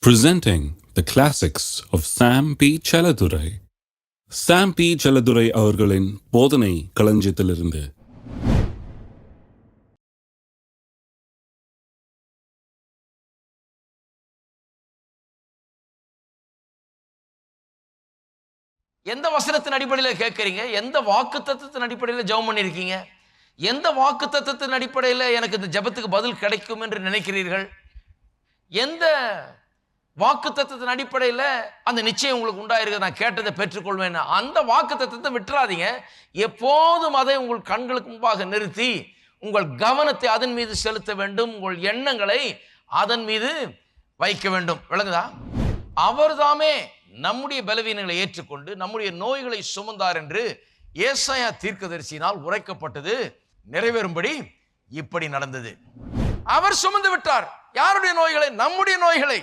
Presenting the classics of Sam P. Chaladurai. Sam P. Chaladurai அவர்களின் போதனை களஞ்சியத்திலிருந்து. எந்த வசனத்தின் அடிப்படையில் கேட்குறீங்க? எந்த வாக்குத்தத்தத்தின் அடிப்படையில் ஜெபம் பண்ணியிருக்கீங்க? எந்த வாக்குத்தத்தத்தின் அடிப்படையில் எனக்கு இந்த ஜெபத்துக்கு பதில் கிடைக்கும் என்று நினைக்கிறீர்கள்? எந்த வாக்குத்தத்தத்தின் அடிப்படையில் அந்த நிச்சயம் உங்களுக்கு உண்டாயிருக்கு, நான் கேட்டதை பெற்றுக்கொள்வேன்? அந்த வாக்குத்தத்தத்தை விட்டுறாதீங்க. எப்போதும் அதை உங்கள் கண்களுக்கு முன்பாக நிறுத்தி உங்கள் கவனத்தை அதன் மீது செலுத்த வேண்டும். உங்கள் எண்ணங்களை அதன் மீது வைக்க வேண்டும். விளங்குதா? அவர்தாமே நம்முடைய பலவீனங்களை ஏற்றுக்கொண்டு நம்முடைய நோய்களை சுமந்தார் என்று ஏசாயா தீர்க்கதரிசியினால் உரைக்கப்பட்டது நிறைவேறும்படி இப்படி நடந்தது. அவர் சுமந்து விட்டார். யாருடைய நோய்களை? நம்முடைய நோய்களை,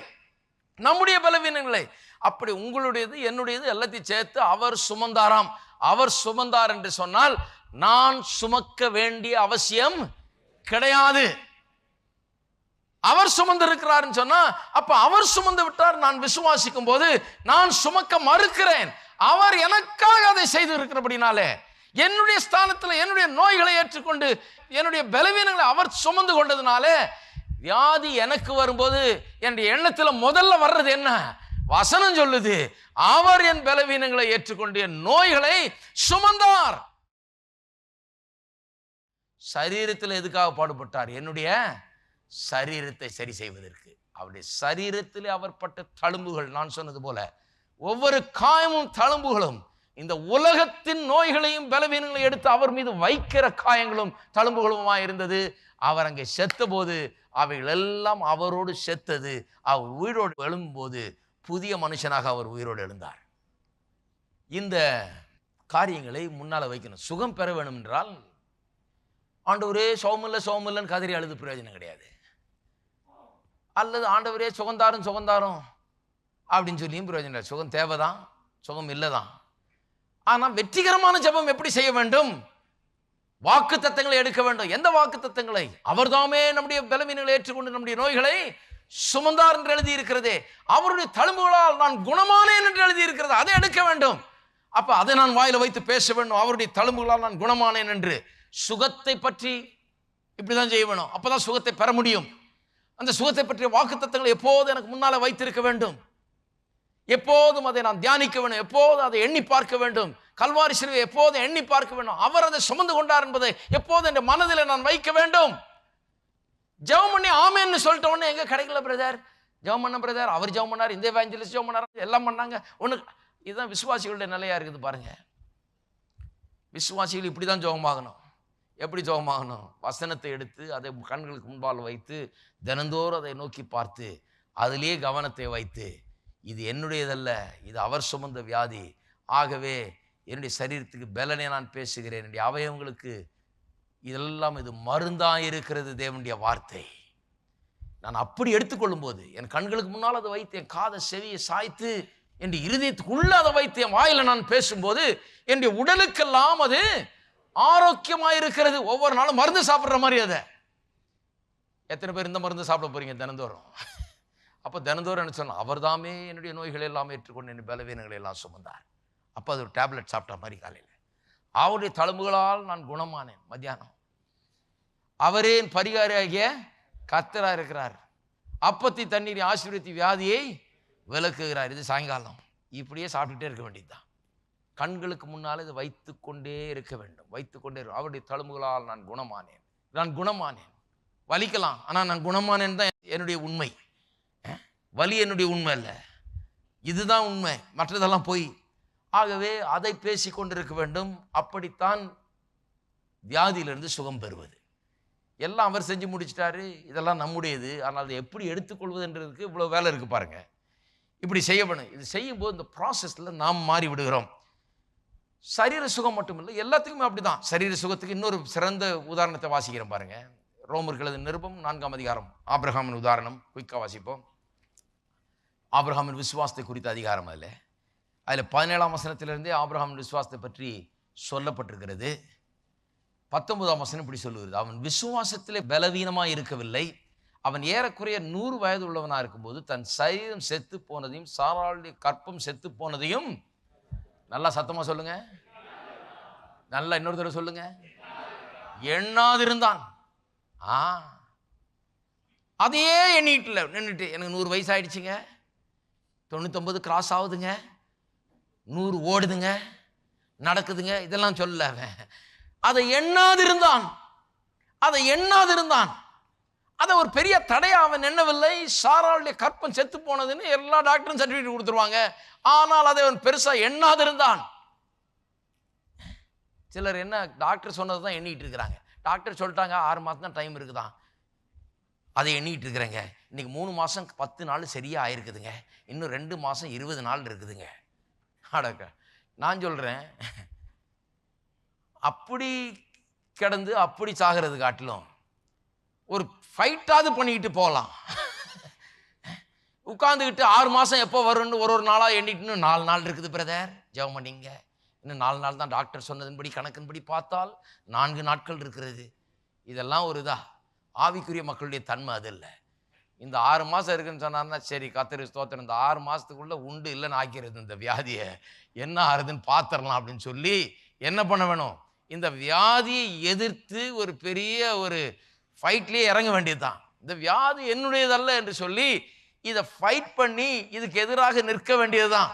நம்முடைய பலவீனங்களை. அப்படி உங்களுடையது என்னுடையது எல்லாத்தையும் சேர்த்து அவர் சுமந்தாராம். அவர் சுமந்தார் என்று சொன்னால் நான் சுமக்க வேண்டிய அவசியம் கிடையாது. அவர் சுமந்து இருக்கிறார் சொன்னா அப்ப அவர் சுமந்து விட்டார். நான் விசுவாசிக்கும் போது நான் சுமக்க மறுக்கிறேன். அவர் எனக்காக அதை செய்து இருக்கிறபடினாலே என்னுடைய ஸ்தானத்தில் என்னுடைய நோய்களை ஏற்றுக்கொண்டு என்னுடைய பலவீனங்களை அவர் சுமந்து கொண்டதுனாலே வியாதி எனக்கு வரும்போது என்னுடைய எண்ணத்தில் முதல்ல வர்றது என்ன? வசனம் சொல்லுது, அவர் என் பலவீனங்களை ஏற்றுக்கொண்டு என் நோய்களை சுமந்தார். சரீரத்தில் எதுக்காக பாடுபட்டார்? என்னுடைய சரீரத்தை சரி செய்வதற்கு. அவருடைய சரீரத்தில் அவர் பட்ட தழும்புகள், நான் சொன்னது போல ஒவ்வொரு காயமும் தழும்புகளும் இந்த உலகத்தின் நோய்களையும் பலவீனங்களையும் எடுத்து அவர் மீது வைக்கிற காயங்களும் தழும்புகளுமா இருந்தது. அவர் அங்கே செத்த போது அவைகள் எல்லாம் அவரோடு செத்தது. அவர் உயிரோடு எழும்போது புதிய மனுஷனாக அவர் உயிரோடு எழுந்தார். இந்த காரியங்களை முன்னால வைக்கணும். சுகம் பெற வேணும் என்றால் ஆண்டவரே சோமில்லன்னு கதறி அழுது பிரயோஜனம் கிடையாது. அல்லது ஆண்டவரே சுகந்தாரும் அப்படின்னு சொல்லியும் பிரயோஜனம் இல்லை. சுகம் தேவைதான், சுகம் இல்லைதான். ஆனால் வெற்றிகரமான ஜெபம் எப்படி செய்ய வேண்டும்? வாக்கு தத்தங்களை எடுக்க வேண்டும். எந்த வாக்கு தத்தங்களை? அவர்தாமே நம்முடைய பலவீனங்களை ஏற்றுக்கொண்டு நம்முடைய நோய்களை சுமந்தார் என்று எழுதி இருக்கிறதே. அவருடைய தழும்புகளால் நான் குணமானேன் என்று எழுதி இருக்கிறது. அதை எடுக்க வேண்டும். அப்ப அதை நான் வாயில வைத்து பேச வேண்டும். அவருடைய தழும்புகளால் நான் குணமானேன் என்று. சுகத்தை பற்றி இப்படிதான் செய்ய வேணும். அப்பதான் சுகத்தை பெற முடியும். அந்த சுகத்தை பற்றிய வாக்கு தத்தங்களை எப்போதும் எனக்கு முன்னால வைத்திருக்க வேண்டும். எப்போதும் அதை நான் தியானிக்க வேண்டும். எப்போதும் அதை எண்ணி பார்க்க வேண்டும். கல்வாரி சிலுவை எப்போதும் எண்ணி பார்க்க வேண்டும். அவர் அதை சுமந்து கொண்டார் என்பதை எப்போதும் என் மனதில் நான் வைக்க வேண்டும். ஜெபம் பண்ணி ஆமேன்னு சொல்லிட்ட உடனே எங்க கிடைக்கல பிரதர், ஜெபம் பண்ண பிரதர், அவர் ஜெபம் பண்ணார், இந்த எவாஞ்சலிஸ்ட் ஜெபம் பண்ணார், எல்லாம் பண்ணாங்க ஒண்ணு. இதுதான் விசுவாசிகளுடைய நிலையா இருக்குது பாருங்க. விசுவாசிகள் இப்படிதான் ஜெபமாகணும். எப்படி ஜெபமாகணும்? வசனத்தை எடுத்து அதை கண்களுக்கு முன்பால் வைத்து தினந்தோறும் அதை நோக்கி பார்த்து அதிலேயே கவனத்தை வைத்து இது என்னுடையதல்ல, இது அவர் சுமந்த வியாதி, ஆகவே என்னுடைய சரீரத்துக்கு பலனை நான் பேசுகிறேன், என்னுடைய அவயவங்களுக்கு இதெல்லாம் இது மருந்தாக இருக்கிறது தேவனுடைய வார்த்தை. நான் அப்படி எடுத்துக்கொள்ளும் போது என் கண்களுக்கு முன்னால் அதை வைத்து என் காதை செவியை சாய்த்து என் இருதயத்துக்குள்ள அதை வைத்து என் வாயில நான் பேசும்போது என்னுடைய உடலுக்கெல்லாம் அது ஆரோக்கியமாக இருக்கிறது. ஒவ்வொரு நாளும் மருந்து சாப்பிட்ற மாதிரி. அதை எத்தனை பேர் இந்த மருந்து சாப்பிட போறீங்க தினந்தோறும்? அப்போ தினந்தோறும் என்ன சொன்னால் அவர் தாமே என்னுடைய நோய்களை எல்லாம் ஏற்றுக்கொண்டு என் பலவீனங்களை எல்லாம் சுமந்தார். அப்போ அது ஒரு டேப்லெட் சாப்பிட்ட மாதிரி காலையில். அவருடைய தழும்புகளால் நான் குணமானேன். மத்தியானம் அவரே என் பரிகாரியாகிய கர்த்தராக இருக்கிறார். அப்பத்தி தண்ணீரை ஆசீர்வதித்து வியாதியை விலக்குகிறார். இது சாயங்காலம். இப்படியே சாப்பிட்டுட்டே இருக்க வேண்டியதுதான். கண்களுக்கு முன்னால் இதை வைத்து கொண்டே இருக்க வேண்டும். வைத்துக்கொண்டே இருக்கும். அவருடைய தழும்புகளால் நான் குணமானேன். நான் குணமானேன். வலிக்கலாம், ஆனால் நான் குணமானேன் தான் என்னுடைய உண்மை. வலி என்னுடைய உண்மை இல்லை, இதுதான் உண்மை, மற்றதெல்லாம் போய். ஆகவே அதை பேசி கொண்டிருக்க வேண்டும். அப்படித்தான் வியாதியிலிருந்து சுகம் பெறுவது. எல்லாம் அவர் செஞ்சு முடிச்சிட்டாரு, இதெல்லாம் நம்முடையது. ஆனால் அதை எப்படி எடுத்துக்கொள்வதுன்றதுக்கு இவ்வளோ வேலை இருக்கு பாருங்க. இப்படி செய்யப்படும். இது செய்யும்போது இந்த ப்ராசஸில் நாம் மாறி விடுகிறோம். சரீர சுகம் மட்டும் இல்லை, எல்லாத்துக்குமே அப்படிதான். சரீர சுகத்துக்கு இன்னொரு சிறந்த உதாரணத்தை வாசிக்கிறேன் பாருங்க. ரோமர்களது நிருபம் 4ஆம் அதிகாரம். ஆபிரகாமின் உதாரணம் குயிக்காக வாசிப்போம். ஆபிரகாமின் விசுவாசத்தை குறித்த அதிகாரம். அதில் 17ஆம் வசனத்திலிருந்தே ஆபிரகாமின் விசுவாசத்தை பற்றி சொல்லப்பட்டிருக்கிறது. 19ஆம் வசனம் இப்படி சொல்லுகிறது, அவன் விசுவாசத்திலே பலவீனமாக இருக்கவில்லை, அவன் ஏறக்குறைய 100 வயது உள்ளவனாக இருக்கும்போது தன் சரீரம் செத்து போனதையும் சாராளுடைய கற்பம் செத்து போனதையும், நல்லா சத்தமா சொல்லுங்க, நல்லா இன்னொரு தடவை சொல்லுங்க, எண்ணாதிருந்தான். அதையே எண்ணிட்டுல நின்றுட்டு, எனக்கு 100 வயசு ஆயிடுச்சுங்க, 99 கிராஸ் ஆகுதுங்க, 100 ஓடுதுங்க, நடக்குதுங்க, இதெல்லாம் சொல்ல. அதை எண்ணாதிருந்தான். அதை ஒரு பெரிய தடையா அவன் எண்ணவில்லை. சாராளுடைய கற்பம் செத்து போனதுன்னு எல்லா டாக்டரும் சர்டிபிகேட் கொடுத்துருவாங்க. ஆனால் அதை அவன் பெருசா எண்ணாதிருந்தான். சிலர் என்ன டாக்டர் சொன்னது தான் எண்ணிட்டு இருக்கிறாங்க. டாக்டர் சொல்லிட்டாங்க 6 மாதம் தான் டைம் இருக்குதான், அதை எண்ணிட்டு இருக்கிறேங்க. இன்னைக்கு 3 மாதம் 10 நாள் சரியா ஆயிருக்குதுங்க, இன்னும் 2 மாதம் 20 நாள் இருக்குதுங்க. அடக்க, நான் சொல்றேன், அப்படி கிடந்து அப்படி சாகிறது காட்டிலும் ஒரு ஃபைட்டாவது பண்ணிக்கிட்டு போகலாம். உட்காந்துக்கிட்டு 6 மாதம் எப்போ வரும்னு ஒரு நாளாக எண்ணிட்டு, இன்னும் 4 நாள் இருக்குது பிரதர், ஜெபம் பண்ணிங்க, இன்னும் 4 நாள் தான் டாக்டர் சொன்னதன்படி கணக்கின்படி பார்த்தால் 4 நாட்கள் இருக்கிறது. இதெல்லாம் ஒரு ஆவிக்குரிய மக்களுடைய தன்மை அது இல்லை. இந்த 6 மாதம் இருக்குன்னு சொன்னார்னா சரி, கர்த்தர் ஸ்தோத்திரம், இந்த 6 மாதத்துக்குள்ளே உண்டு இல்லைன்னு ஆக்கிறது இந்த வியாதியை, என்ன ஆறுதுன்னு பார்த்துடலாம் அப்படின்னு சொல்லி என்ன பண்ண வேணும், இந்த வியாதியை எதிர்த்து ஒரு பெரிய ஒரு ஃபைட்லேயே இறங்க வேண்டியது தான். இந்த வியாதி என்னுடையதல்ல என்று சொல்லி இதை ஃபைட் பண்ணி இதுக்கு எதிராக நிற்க வேண்டியது தான்.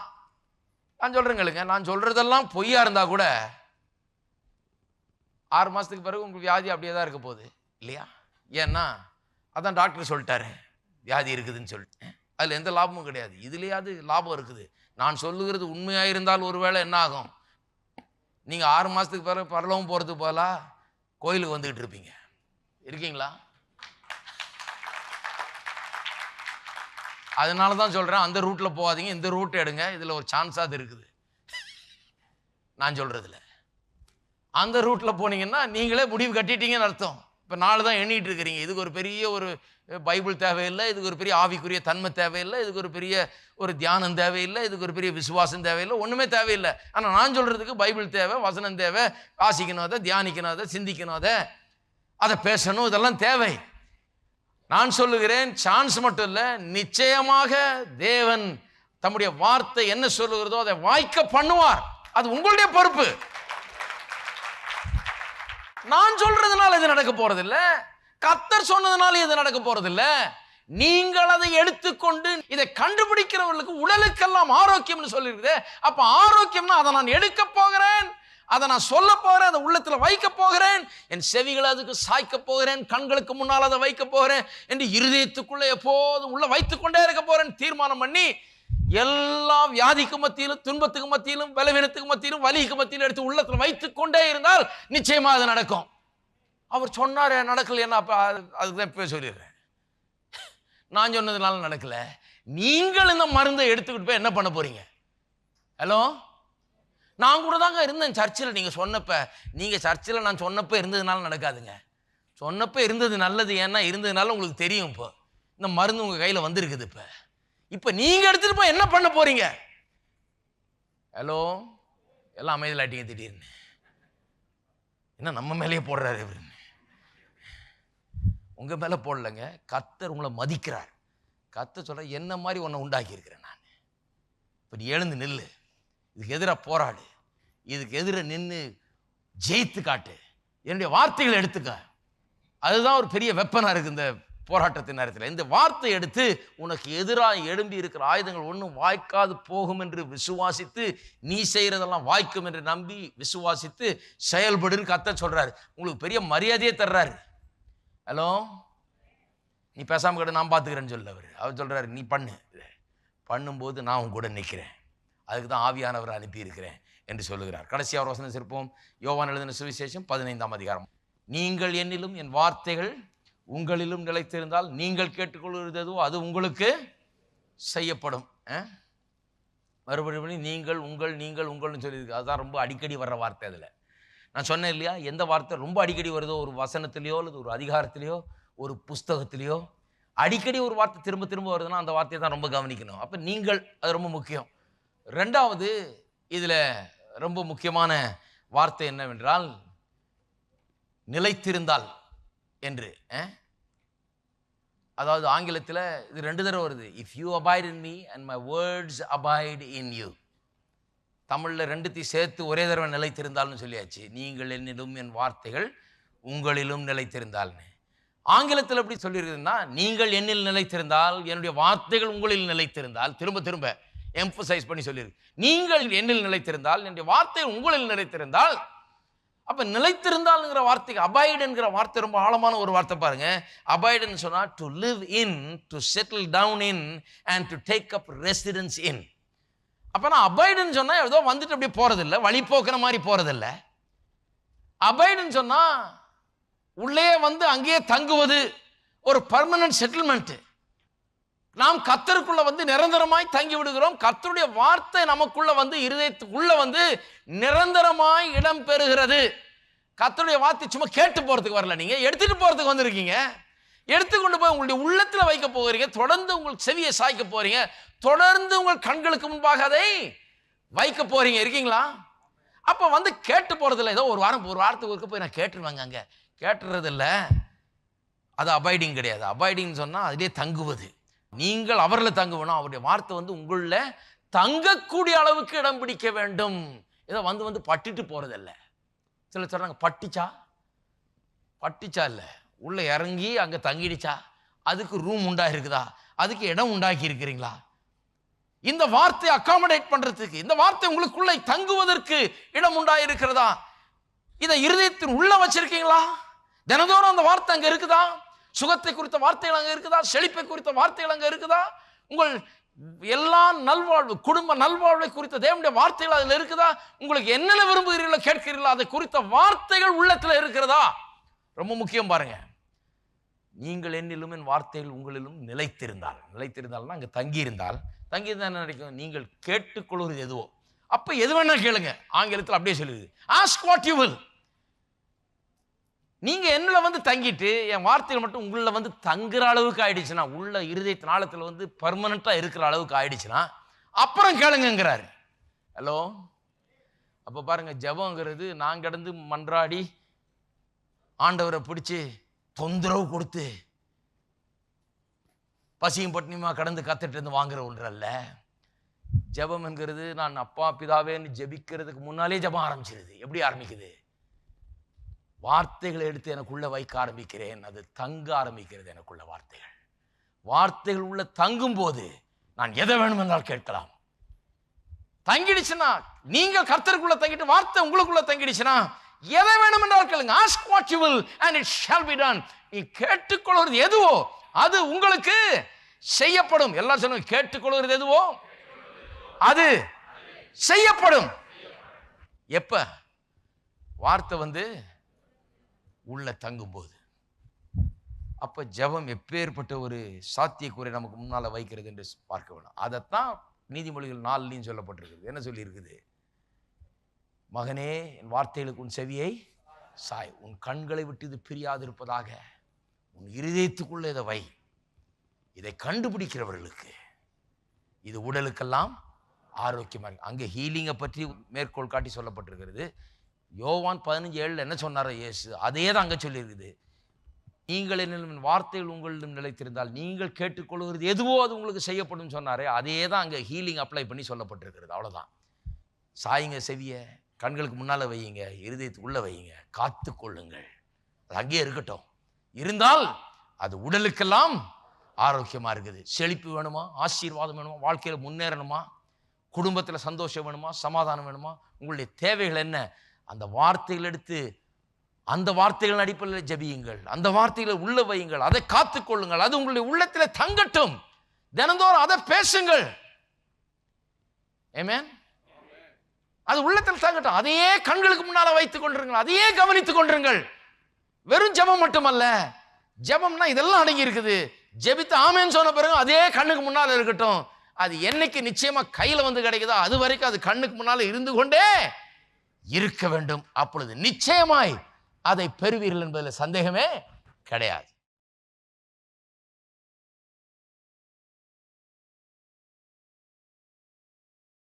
நான் சொல்கிறேங்களுங்க, நான் சொல்கிறதெல்லாம் பொய்யா இருந்தால் கூட 6 மாதத்துக்கு பிறகு உங்களுக்கு வியாதி அப்படியே தான் இருக்க போகுது இல்லையா? ஏன்னா அதான் டாக்டர் சொல்லிட்டாரு வியாதி இருக்குதுன்னு சொல்லிட்டு, அதில் எந்த லாபமும் கிடையாது. இதுலேயாவது லாபம் இருக்குது. நான் சொல்லுகிறது உண்மையாக இருந்தால் ஒருவேளை என்ன ஆகும், நீங்கள் 6 மாதத்துக்கு பிறகு பரலவும் போகிறதுக்கு போல கோயிலுக்கு வந்துக்கிட்டு இருப்பீங்க. இருக்கீங்களா? அதனால தான் சொல்கிறேன், அந்த ரூட்டில் போகாதீங்க, இந்த ரூட் எடுங்க, இதில் ஒரு சான்ஸாவது இருக்குது. நான் சொல்கிறதில்ல, அந்த ரூட்டில் போனீங்கன்னா நீங்களே முடிவு கட்டிட்டீங்கன்னு அர்த்தம். இப்போ 4 தான் எண்ணிட்டு இருக்கிறீங்க. இதுக்கு ஒரு பெரிய ஒரு பைபிள் தேவையில்லை, இதுக்கு ஒரு பெரிய ஆவிக்குரிய தன்மை தேவையில்லை, இதுக்கு ஒரு பெரிய ஒரு தியானம் தேவையில்லை, இதுக்கு ஒரு பெரிய விசுவாசம் தேவையில்லை, ஒன்றுமே தேவையில்லை. ஆனால் நான் சொல்கிறதுக்கு பைபிள் தேவை, வசனம் தேவை, வாசிக்கணும், அதை தியானிக்கணும், அதை சிந்திக்கணும், அதை பேசணும், இதெல்லாம் தேவை. நான் சொல்லுகிறேன், சான்ஸ் மட்டும் இல்லை, நிச்சயமாக தேவன் தம்முடைய வார்த்தை என்ன சொல்லுகிறதோ அதை வாய்க்க பண்ணுவார். அது உங்களுடைய பொறுப்பு. நான் சொல்றதுனால இது நடக்க போறதில்லை, கர்த்தர் சொன்னதுனால இது நடக்க போறதில்லை. நீங்கள் அதை எடுத்துக்கொண்டு இதை கண்டுபிடிக்கிறவர்களுக்கு உடலுக்கெல்லாம் ஆரோக்கியம்னு சொல்லிருக்குது. அப்ப ஆரோக்கியம்னா அதை நான் எடுக்க போகிறேன், அதை நான் சொல்ல போகிறேன், அதை உள்ளத்தில் வைக்க போகிறேன், என் செவிகளை அதுக்கு சாய்க்க போகிறேன், கண்களுக்கு முன்னால் அதை வைக்க போகிறேன் என்று இருதயத்துக்குள்ள எப்போதும் உள்ள வைத்துக்கொண்டே இருக்க போறேன் தீர்மானம் பண்ணி, எல்லா வியாதிக்கு மத்தியிலும், துன்பத்துக்கு மத்தியிலும், பலவீனத்துக்கு மத்தியிலும், வலிக்கு மத்தியிலும் எடுத்து உள்ளத்தில் வைத்துக் கொண்டே இருந்தால் நிச்சயமா அது நடக்கும். அவர் சொன்னார் நடக்கல, என்ன அதுதான் இப்ப சொல்லிடுறேன், நான் சொன்னதுனால நடக்கல. நீங்கள் இந்த மருந்தை எடுத்துக்கிட்டு போய் என்ன பண்ண போறீங்க? ஹலோ, நான் கூட தாங்க இருந்தேன் சர்ச்சில். நீங்கள் சர்ச்சில் நான் சொன்னப்போ இருந்ததுனால நடக்காதுங்க. சொன்னப்போ இருந்தது நல்லது, ஏன்னா இருந்ததுனால உங்களுக்கு தெரியும். இப்போ இந்த மருந்து உங்கள் கையில் வந்திருக்குது. இப்போ நீங்கள் எடுத்துகிட்டு போய் என்ன பண்ண போறீங்க? ஹலோ, எல்லாம் அமைதியில் ஆட்டிங்க. திடீர்னு என்ன நம்ம மேலேயே போடுறாரு இவர்? உங்கள் மேலே போடலைங்க, கர்த்தர் உங்களை மதிக்கிறார். கர்த்தர் சொல்ற, என்ன மாதிரி உன்னை உண்டாக்கி இருக்கிறேன் நான், இப்போ நீ எழுந்து நில்லு, இதுக்கு எதிராக போராடு, இதுக்கு எதிராக நின்று ஜெயித்து காட்டு, என்னுடைய வார்த்தைகளை எடுத்துக்க. அதுதான் ஒரு பெரிய வெப்பனாக இருக்குது இந்த போராட்டத்தின் நேரத்தில். இந்த வார்த்தை எடுத்து உனக்கு எதிராக எழும்பி இருக்கிற ஆயுதங்கள் ஒன்றும் வாய்க்காது போகும் என்று விசுவாசித்து, நீ செய்கிறதெல்லாம் வாய்க்கும் என்று நம்பி விசுவாசித்து செயல்படுன்னு கர்த்தர் சொல்றாரு. உங்களுக்கு பெரிய மரியாதையே தர்றாரு. ஹலோ, நீ பேசாமல் கிட்ட நான் பார்த்துக்கிறேன்னு சொல்ல அவர் சொல்றாரு, நீ பண்ணும்போது நான் உன் கூட நிற்கிறேன், அதுக்கு தான் ஆவியானவரை அனுப்பி இருக்கிறேன் என்று சொல்லுகிறார். கடைசியாக ஒரு வசனம் சிறப்போம். யோவான் எழுதின சுவிசேஷம் 15ஆம் அதிகாரம். நீங்கள் என்னிலும் என் வார்த்தைகள் உங்களிலும் நிலைத்திருந்தால் நீங்கள் கேட்டுக்கொள்கிறதோ அது உங்களுக்கு செய்யப்படும். மறுபடியும் நீங்கள் உங்கள்னு சொல்லியிருக்கு. அதுதான் ரொம்ப அடிக்கடி வர்ற வார்த்தை. அதில் நான் சொன்னேன் இல்லையா, எந்த வார்த்தை ரொம்ப அடிக்கடி வருதோ, ஒரு வசனத்திலேயோ அல்லது ஒரு அதிகாரத்திலேயோ ஒரு புஸ்தகத்திலேயோ அடிக்கடி ஒரு வார்த்தை திரும்ப திரும்ப வருதுன்னா அந்த வார்த்தையை தான் ரொம்ப கவனிக்கணும். அப்போ நீங்கள், அது ரொம்ப முக்கியம். ரெண்டாவது, இதில் ரொம்ப முக்கியமான வார்த்தை என்னவென்றால் நிலைத்திருந்தால் என்று. அதாவது ஆங்கிலத்தில் இது 2 தடவை வருது. If you abide in me and my words abide in you. தமிழில் 2த்தையும் சேர்த்து ஒரே தடவை நிலைத்திருந்தால்னு சொல்லியாச்சு. நீங்கள் என்னிலும் என் வார்த்தைகள் உங்களிலும் நிலைத்திருந்தால்னு. ஆங்கிலத்தில் எப்படி சொல்லியிருக்குதுன்னா, நீங்கள் என்னில் நிலைத்திருந்தால் என்னுடைய வார்த்தைகள் உங்களில் நிலைத்திருந்தால், திரும்ப திரும்ப எம்பசைஸ் பண்ணி சொல்லியிருக்கு. நீங்கள் என்னில் நிலைத்திருந்தால் என்னுடைய வார்த்தைகள் உங்களில் நிலைத்திருந்தால். அப்ப நிலைத்திருந்தால்ங்கிற வார்த்தைக்கு அபாய்ட் என்கிற வார்த்தை ரொம்ப ஆழமான ஒரு வார்த்தை பாருங்க. அபாய்டுன்னு சொன்னா to live in, to settle down in and to take up residence in. அப்ப நான் அபாய்டுன்னு சொன்னா ஏதோ வந்துட்டு அப்படியே போறதில்லை, வழி போக்குற மாதிரி போறதில்லை. அபாய்டுன்னு சொன்னா உள்ளே வந்து அங்கேயே தங்குவது, ஒரு பர்மனன்ட் செட்டில்மெண்ட். நாம் கர்த்தருக்குள்ள வந்து நிரந்தரமாய் தங்கி விடுகிறோம். கர்த்தருடைய வார்த்தை நமக்குள்ள வந்து இருதயத்துக்குள்ள வந்து நிரந்தரமாய் இடம் பெறுகிறது. கர்த்தருடைய வார்த்தை சும்மா கேட்டு போறதுக்கு வரல, நீங்க எடுத்துட்டு போறதுக்கு வந்திருக்கீங்க. எடுத்துக்கொண்டு போய் உங்களுடைய உள்ளத்துல வைக்க போகிறீங்க. தொடர்ந்து உங்கள் செவியை சாய்க்க போறீங்க. தொடர்ந்து உங்கள் கண்களுக்கு முன்பாக அதை வைக்க போறீங்க. இருக்கீங்களா? அப்ப வந்து கேட்டு போறதில்ல. ஏதோ ஒரு வாரத்துக்கு ஒருக்க போய் நான் கேட்டுருவாங்க, அங்க கேட்டுறது இல்லை. அது அபாய்டிங் கிடையாது. அபாய்டிங் சொன்னா அதிலே தங்குவது. நீங்கள் அவரில் தங்க வேணும். அவருடைய வார்த்தை வந்து உங்களில் தங்கக்கூடிய அளவுக்கு இடம் பிடிக்க வேண்டும். ஏதோ வந்து வந்து பட்டிட்டு போறதில்லை. சில சொல்றாங்க பட்டிச்சா இல்லை, உள்ள இறங்கி அங்கே தங்கிடுச்சா, அதுக்கு ரூம் உண்டாயிருக்குதா, அதுக்கு இடம் உண்டாக்கி இருக்கிறீங்களா? இந்த வார்த்தை அகாமடேட் பண்றதுக்கு, இந்த வார்த்தை உங்களுக்குள்ள தங்குவதற்கு இடம் உண்டாயிருக்கிறதா? இதை இருதயத்தின் உள்ள வச்சிருக்கீங்களா? தினந்தோறும் அந்த வார்த்தை அங்க இருக்குதா? சுகத்தை குறித்த வார்த்தைகள் அங்க இருக்குதா? செழிப்பை குறித்த வார்த்தைகள் அங்க இருக்குதா? உங்கள் எல்லா நல்வாழ்வு, குடும்ப நல்வாழ்வை குறித்த தேவனுடைய வார்த்தைகள் அதில் இருக்குதா? உங்களுக்கு என்னென்ன விரும்புகிறீர்களோ கேட்கிறீர்களோ அதை குறித்த வார்த்தைகள் உள்ளத்துல இருக்கிறதா? ரொம்ப முக்கியம் பாருங்க. நீங்கள் என்னிலும் என் வார்த்தைகள் உங்களிலும் நிலைத்திருந்தால்னா அங்க தங்கியிருந்தால் என்ன நினைக்கும்? நீங்கள் கேட்டுக்கொள்வது எதுவோ அப்ப எது வேணா கேளுங்க. ஆங்கிலத்தில் அப்படியே சொல்லுது, ask what you will. நீங்க என்னல வந்து தங்கிட்டு என் வார்த்தைகள் மட்டும் உள்ள வந்து தங்குற அளவுக்கு ஆயிடுச்சுன்னா, உள்ள இருதயத்தின் ஆழத்துல வந்து பர்மனண்டா இருக்கிற அளவுக்கு ஆயிடுச்சுன்னா அப்புறம் கேளுங்கிறாரு. ஹலோ, அப்ப பாருங்க, ஜெபம்ங்கிறது நான் கடந்து மன்றாடி ஆண்டவரை பிடிச்சு தொந்தரவு கொடுத்து பசியும் பட்டினியுமா கடந்து கத்துட்டு இருந்து வாங்குற ஒன்று அல்ல. ஜெபம் என்கிறது நான் அப்பா பிதாவேன்னு ஜெபிக்கிறதுக்கு முன்னாலே ஜெபம் ஆரம்பிச்சிருது. எப்படி ஆரம்பிக்குது? வார்த்தைகளை எடுத்து எனக்குள்ள வைக்க ஆரம்பிக்கிறேன், அது தங்க ஆரம்பிக்கிறது. எனக்குள்ள வார்த்தைகள் உள்ள தங்கும் போது நான் எதை வேணும் என்றால் கேட்கலாம். தங்கிடுச்சுன்னா, நீங்கள் கர்த்தருக்குள்ள தங்கிட்டு வார்த்தை உங்களுக்குள்ள தங்கிடுச்சுன்னா எதை வேணும் என்றால் கேளுங்க. ask what you will and it shall be done. நீ கேட்டுக்கொள்வது எதுவோ அது உங்களுக்கு செய்யப்படும். எல்லாரும் சொல்லுங்க, கேட்டுக்கொள்வது எதுவோ அது செய்யப்படும். எப்ப? வார்த்தை வந்து உள்ள தங்கும் போது. அப்ப ஜெபம் எப்பேற்பட்ட ஒரு சாத்தியக்கூறை நமக்கு முன்னால வைக்கிறது என்று பார்க்க வேணும். அதைத்தான் நீதிமொழிகள் 4 சொல்லப்பட்டிருக்குது. என்ன சொல்லி இருக்குது? மகனே, என் வார்த்தைகளுக்கு உன் செவியை சாய், உன் கண்களை விட்டு இது பிரியாது இருப்பதாக உன் இருதயத்துக்குள்ள இதை வை. இதை கண்டுபிடிக்கிறவர்களுக்கு இது உடலுக்கெல்லாம் ஆரோக்கியமா இருக்கு. அங்கே ஹீலிங்கை பற்றி மேற்கோள் காட்டி சொல்லப்பட்டிருக்கிறது. யோவான் 15:7 என்ன சொன்னாரோ இயேசு, அதே தான் அங்கே சொல்லியிருக்குது. நீங்கள் என்ன வார்த்தைகள் உங்களிடம் நிலைத்திருந்தால் நீங்கள் கேட்டுக்கொள்வது எதுவோ அது உங்களுக்கு செய்யப்படும் சொன்னாரே, அதே தான் அங்கே ஹீலிங் அப்ளை பண்ணி சொல்லப்பட்டிருக்கிறது. அவ்வளோதான். சாயுங்க செவிய, கண்களுக்கு முன்னால் வையுங்க, இருதயத்துக்கு உள்ள வையுங்க, காத்து கொள்ளுங்கள். அது அங்கேயே இருக்கட்டும். இருந்தால் அது உடலுக்கெல்லாம் ஆரோக்கியமாக இருக்குது. செழிப்பு வேணுமா, ஆசீர்வாதம் வேணுமா, வாழ்க்கையில் முன்னேறணுமா, குடும்பத்தில் சந்தோஷம் வேணுமா, சமாதானம் வேணுமா, உங்களுடைய தேவைகள் என்ன? அந்த வார்த்தைகள் எடுத்து அந்த வார்த்தைகள் அடிப்படையில் ஜெபியுங்கள், அந்த வார்த்தைகளை உள்ள வையுங்கள், அதை காத்துக்கொள்ளுங்கள். அது உங்களுடைய உள்ளத்தில் தங்கட்டும். தினந்தோறும் அதை பேசுங்கள். ஆமென். அது உள்ளத்தில் தங்கட்டும். அதையே கண்களுக்கு முன்னால வைத்துக் கொண்டிருங்கள், அதையே கவனித்துக் கொண்டிருங்கள். வெறும் ஜெபம் மட்டுமல்ல, ஜெபம்னா இதெல்லாம் அடங்கி இருக்குது. ஜெபித்து ஆமென் சொன்ன பிறகு அதே கண்ணுக்கு முன்னால இருக்கட்டும். அது என்னைக்கு நிச்சயமா கையில வந்து கிடைக்குதோ அது வரைக்கும் அது கண்ணுக்கு முன்னால இருந்து கொண்டே இருக்க வேண்டும். அப்பொழுது நிச்சயமாய் அதை பெறுவீர்கள் என்பதில் சந்தேகமே கிடையாது.